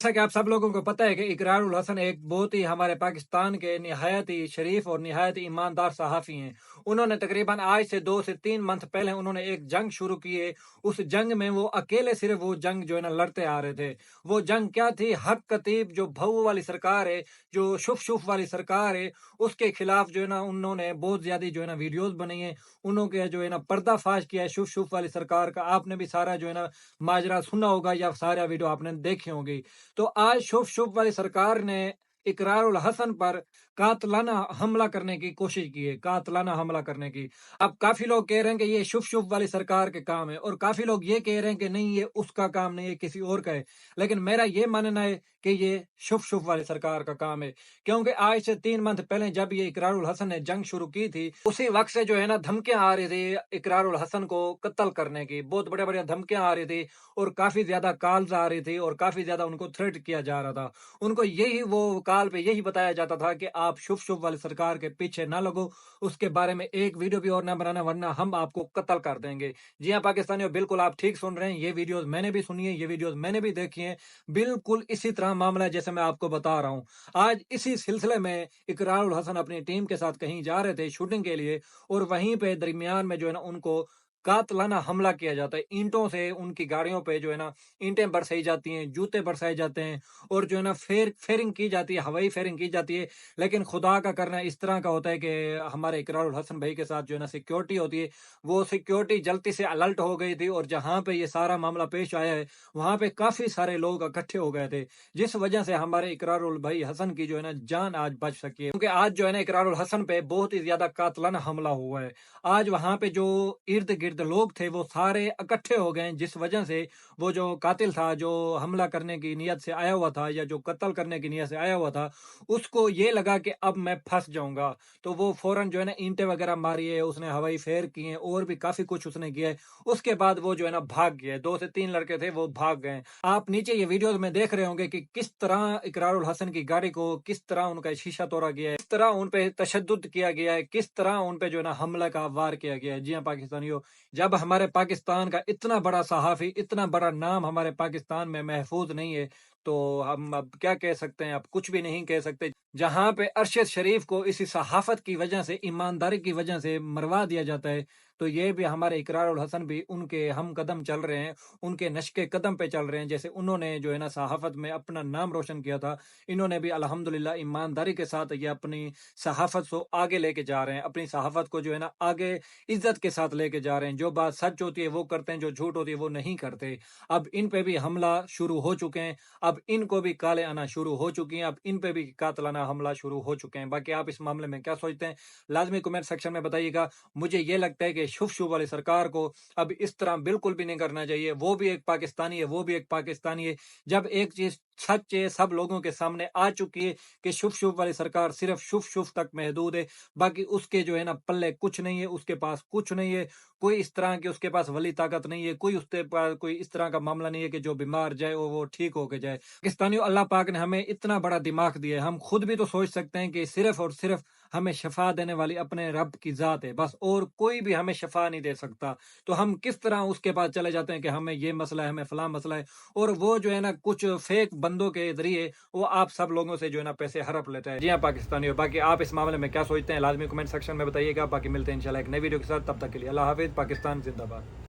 जैसा कि आप सब लोगों को पता है कि इकरार उल हसन एक बहुत ही हमारे पाकिस्तान के निहायत ही शरीफ और निहायत ही ईमानदार सहाफ़ी हैं। उन्होंने तकरीबन आज से 2 से 3 मंथ पहले उन्होंने एक जंग शुरू की है। उस जंग में वो अकेले सिर्फ़ वो जंग जो है ना लड़ते आ रहे थे। वो जंग क्या थी? हक कतीब जो भऊ वाली सरकार है, जो शुफ-शुफ वाली सरकार है, उसके खिलाफ़ जो है ना उन्होंने बहुत ज़्यादा जो है ना वीडियोज़ बनाई हैं। उन्होंने जो है ना पर्दाफ़ाश किया है शुफ-शुफ वाली सरकार का। आपने भी सारा जो है ना माजरा सुना होगा या सारा वीडियो आपने देखी होंगी। तो आज शुभ-शुभ वाली सरकार ने इकरार उल हसन पर कातलाना हमला करने की कोशिश की है, कातलाना हमला करने की। अब काफ़ी लोग कह रहे हैं कि ये शुभ-शुभ वाली सरकार के काम है और काफ़ी लोग ये कह रहे हैं कि नहीं ये उसका काम नहीं है, किसी और का है। लेकिन मेरा ये मानना है कि ये शुभ-शुभ वाली सरकार का काम है। क्योंकि आज से 3 मंथ पहले जब ये इकरार उल हसन ने जंग शुरू की थी, उसी वक़्त से जो है ना धमकियाँ आ रही थी इकरार उल हसन को कत्ल करने की। बहुत बड़े-बड़े धमकियाँ आ रही थी और काफ़ी ज़्यादा कॉल्स आ रही थी और काफ़ी ज़्यादा उनको थ्रेट किया जा रहा था। उनको यही वो कॉल पे यही बताया जाता था कि आप शुभ-शुभ वाली सरकार के पीछे ना लगो, उसके बारे में एक वीडियो भी और ना बनाना वरना हम आपको कत्ल कर देंगे। जी हाँ, पाकिस्तानियों बिल्कुल आप ठीक सुन रहे हैं, ये वीडियोज़ मैंने भी सुनी है, ये वीडियोज़ मैंने भी देखी हैं। बिल्कुल इसी तरह मामला है जैसे मैं आपको बता रहा हूँ। आज इसी सिलसिले में इकरार उल हसन अपनी टीम के साथ कहीं जा रहे थे शूटिंग के लिए और वहीं पे दरमियान में जो है ना उनको कातलाना हमला किया जाता है। ईंटों से उनकी गाड़ियों पे जो है ना ईंटें बरसाई जाती हैं, जूते बरसाए जाते हैं और जो है ना फायरिंग की जाती है, हवाई फायरिंग की जाती है। लेकिन खुदा का करना इस तरह का होता है कि हमारे इकरार उल हसन भाई के साथ जो है ना सिक्योरिटी होती है, वो सिक्योरिटी जल्दी से अलर्ट हो गई थी और जहाँ पे ये सारा मामला पेश आया है, वहाँ पे काफ़ी सारे लोग इकट्ठे हो गए थे। जिस वजह से हमारे इकरार उल भाई हसन की जो है ना जान आज बच सकी है। क्योंकि आज जो है ना इकरार उल हसन पे बहुत ही ज़्यादा कातलाना हमला हुआ है। आज वहाँ पे जो इर्द-गिर्द लोग थे वो सारे इकट्ठे हो गए जिस वजह से वो जो कातिल था, जो हमला करने की नीयत से आया हुआ था या जो कत्ल करने की नीयत से आया हुआ था, उसको ये लगा कि अब मैं फँस जाऊँगा। तो वो फ़ौरन जो है ना ईंटें वग़ैरह मारी है, उसने हवाई फेर किए हैं और भी काफ़ी कुछ उसने किया है। उसके बाद वो जो है ना भाग गया है, 2 से 3 लड़के थे वो भाग गए हैं। आप नीचे ये वीडियोज़ में देख रहे होंगे कि किस तरह इकरार उल हसन की गाड़ी को किस तरह उनका शीशा तोड़ा गया है, किस तरह उन पे तशद्दुद किया गया है, किस तरह उन पे जो है ना हमला का वार किया गया है। जी हाँ, पाकिस्तानियों, जब हमारे पाकिस्तान का इतना बड़ा सहाफ़ी, इतना बड़ा नाम हमारे पाकिस्तान में महफ़ूज़ नहीं है, तो हम अब क्या कह सकते हैं? अब कुछ भी नहीं कह सकते। जहाँ पे अरशद शरीफ को इसी सहाफ़त की वजह से, ईमानदारी की वजह से मरवा दिया जाता है, तो ये भी हमारे इकरार उल हसन भी उनके हम कदम चल रहे हैं, उनके नक्शे कदम पे चल रहे हैं। जैसे उन्होंने जो है ना सहाफ़त में अपना नाम रोशन किया था, इन्होंने भी अल्हम्दुलिल्लाह ईमानदारी के साथ ये अपनी सहाफ़त को आगे लेके जा रहे हैं। अपनी सहाफ़त को जो है ना आगे इज़्ज़त के साथ लेके जा रहे हैं। जो बात सच होती है वो करते हैं, जो झूठ होती है वो नहीं करते। अब इन पे भी हमला शुरू हो चुके हैं, अब इनको भी काले आना शुरू हो चुकी हैं, अब इन पे भी कातलाना हमला शुरू हो चुके हैं। बाकी आप इस मामले में क्या सोचते हैं? लाज़मी कमेंट सेक्शन में बताइएगा। मुझे ये लगता है कि शुभ-शुभ वाली सरकार को अब इस तरह बिल्कुल भी नहीं करना चाहिए। वो भी एक पाकिस्तानी है, वो भी एक पाकिस्तानी है। जब एक चीज़ सच है, सब लोगों के सामने आ चुकी है कि शुभ-शुभ वाली सरकार सिर्फ़ शुभ-शुभ तक महदूद है, बाकी उसके जो है ना पल्ले कुछ नहीं है, उसके पास कुछ नहीं है। कोई इस तरह की उसके पास वली ताकत नहीं है, कोई उसके पास कोई इस तरह का मामला नहीं है कि जो बीमार जाए और वो ठीक होके जाए। पाकिस्तानियों, अल्लाह पाक ने हमें इतना बड़ा दिमाग दिया है, हम खुद भी तो सोच सकते हैं कि सिर्फ़ और सिर्फ़ हमें शफ़ा देने वाली अपने रब की ज़ात है, बस और कोई भी हमें शफ़ा नहीं दे सकता। तो हम किस तरह उसके पास चले जाते हैं कि हमें ये मसला है, हमें फलाँ मसला है और वो जो है ना कुछ फ़ेक बंदों के ज़रिए वो आप सब लोगों से जो है ना पैसे हड़प लेता है। जी हाँ, पाकिस्तानियों, बाकी आप इस मामले में क्या सोचते हैं? लाज़मी कमेंट सेक्शन में बताइएगा। बाकी मिलते हैं इंशाल्लाह एक नई वीडियो के साथ, तब तक के लिए अल्लाह हाफ़िज़। पाकिस्तान ज़िंदाबाद।